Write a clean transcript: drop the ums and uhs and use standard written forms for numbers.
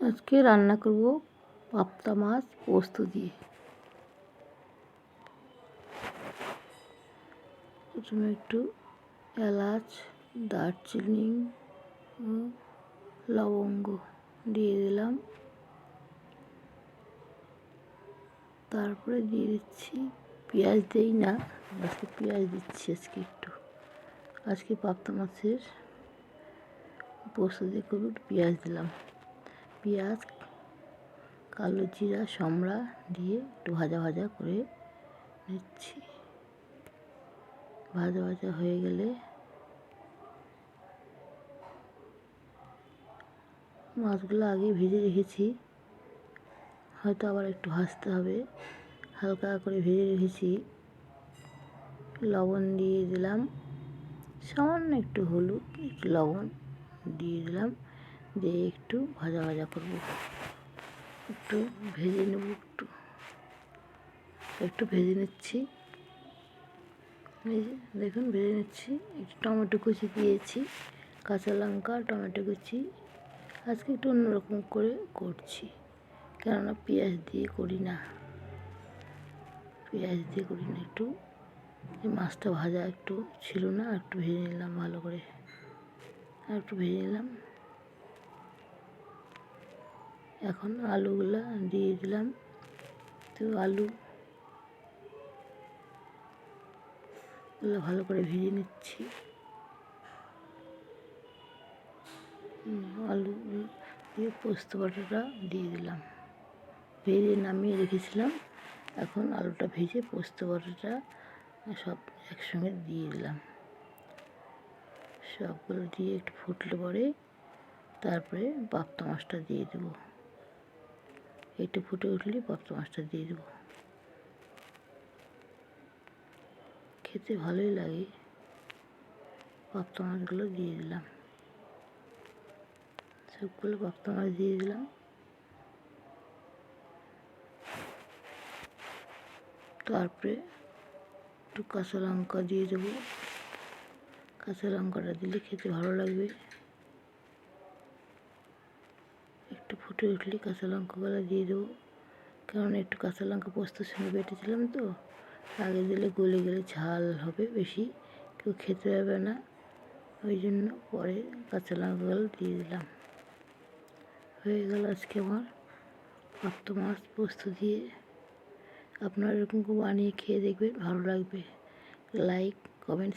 আজকে রান্না করব পাবদা মাছ পোস্ত দিয়ে। প্রথমে একটু এলাচ, দারচিনি ও লবঙ্গ দিয়ে দিলাম। তারপরে দিয়ে দিচ্ছি পেঁয়াজ, দেই না আজকে পেঁয়াজ দিচ্ছি। আজকে পাবদা মাছের পোস্ত দিয়ে করব, পেঁয়াজ দিলাম। পেঁয়াজ, কালো জিরা, সমড়া দিয়ে একটু ভাজা ভাজা করে নিচ্ছি। ভাজা ভাজা হয়ে গেলে মাছগুলো আগে ভেজে রেখেছি, হয়তো আবার একটু ভাজতে হবে। হালকা করে ভেজে রেখেছি। লবণ দিয়ে দিলাম, সামান্য একটু হলুদ, একটু লবণ দিয়ে দিলাম, দিয়ে একটু ভাজা ভাজা করব। একটু ভেজে নেব, একটু ভেজে নিচ্ছি। দেখুন ভেজে নিচ্ছি। একটু টমেটো কুচি দিয়েছি, কাঁচা লঙ্কা, টমেটো কুচি। আজকে একটু অন্যরকম করে করছি, কেননা পেঁয়াজ দিয়ে করি না। একটু এই মাছটা ভাজা একটু ছিল না, একটু ভেজে নিলাম ভালো করে, একটু ভেজে নিলাম। এখন আলুগুলো দিয়ে দিলাম। তো আলুগুলো ভালো করে ভেজে নিচ্ছি। আলু দিয়ে পোস্ত বাটাটা দিয়ে দিলাম। ভেজে নামিয়ে রেখেছিলাম, এখন আলুটা ভেজে পোস্ত বাটাটা সব একসঙ্গে দিয়ে দিলাম। সবগুলো দিয়ে একটু ফুটলে পরে তারপরে পাবদা মাছটা দিয়ে দেবো। একটু ফুটে উঠলে পাবদা মাছটা দিয়ে দেবো। খেতে ভালোই লাগে। পাবদা মাছগুলো দিয়ে দিলাম, সবগুলো পাবদা মাছ দিয়ে দিলাম। তারপরে একটু কাঁচা লঙ্কা দিয়ে দেবো। কাঁচা লঙ্কাটা দিলে খেতে ভালো লাগবে। একটু ফুটে উঠলে কাঁচা লঙ্কাগুলো দিয়ে দেবো, কারণ একটু কাঁচা লঙ্কা পোস্তর সঙ্গে বেটেছিলাম তো। আগে দিলে গলে গেলে ঝাল হবে বেশি, কেউ খেতে পারবে না। ওই জন্য পরে কাঁচা লঙ্কাগুলো দিয়ে দিলাম। হয়ে গেল আজকে আমার পাবদা মাছ পোস্ত দিয়ে। আপনারা এরকম বানিয়ে খেয়ে দেখবেন, ভালো লাগবে। Like, comment